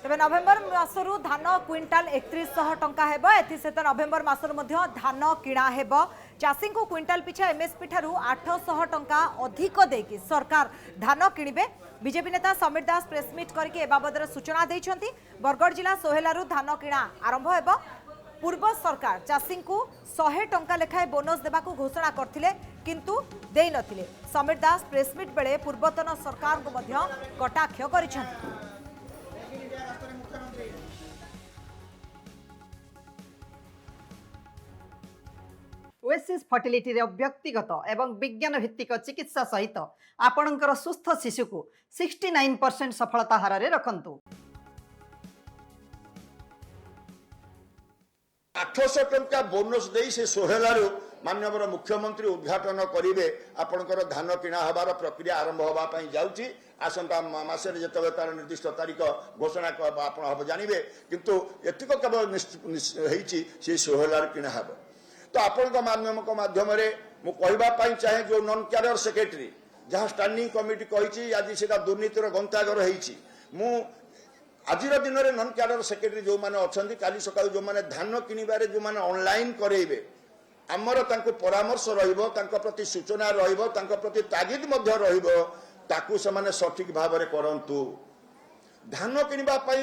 तेज नवेम्बर मासरू धान क्विंटाल 3100 टंका हेबो एथिसहित नवेम्बर मासरू मध्य धान किणा हेबो चाषी को क्विंटाल पिछा एमएसपी ठारू 800 टंका अधिक देकी सरकार धान किणिबे। बीजेपी नेता समीर दास प्रेसमिट करके ए बाबदर सूचना देइछंती। बरगढ़ जिला सोहेलारू धान किणा आरंभ हेबो। पूर्व सरकार चाषी को 100 टंका लेखाए बोनस देबाकू घोषणा करथिले किंतु देई नथिले। समीर दास प्रेसमिट बेले पूर्वतन सरकार को मध्य कटाक्ष करिछंती। ओएसिस फर्टिलिटी व्यक्तिगत एवं विज्ञान भित्तिक चिकित्सा सहित आपणकर सुस्थ शिशु को 69% सफलता हार रे रखंतु। 800 टंका बोनस दे से सोहेलारू माननीय मुख्यमंत्री उद्घाटन करेंगे। आपणकर धान किणा हबार प्रक्रिया आरंभ होगापी जाऊँगी। आसंता मासरे जिते तार निर्दिष्ट तारीख घोषणा आप जानवे किंतु एतिक केवल से सोहेलार किणा हम। तो आपण माध्यम मुझे चाहे जो नॉन क्याडर सेक्रेटरी जहाँ स्टैंडिंग कमिटी कही आज से दुर्नीतिर गंतागर हो आज दिन में नॉन क्याडर सेक्रेटरी जो मैंने अच्छा काली सका जो मैंने धान किणवे जो मैंने ऑनलाइन करेबे आमर परामर्श रही सूचना रही तागिद ताकू से सठिक भाव में करंतु। धान किणवाई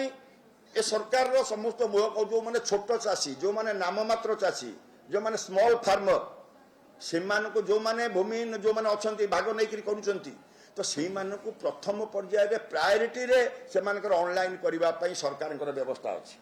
ए सरकार समस्त मुह जो मैंने छोट चाषी जो मैंने नाममात्र चाषी जो मैंने स्मॉल फार्मर से जो मैंने भूमि जो मैंने अच्छा भाग नहीं करुँच तो से प्रथम पर्याय प्रायोरिटी रे से ऑनलाइन करने सरकार व्यवस्था अच्छी।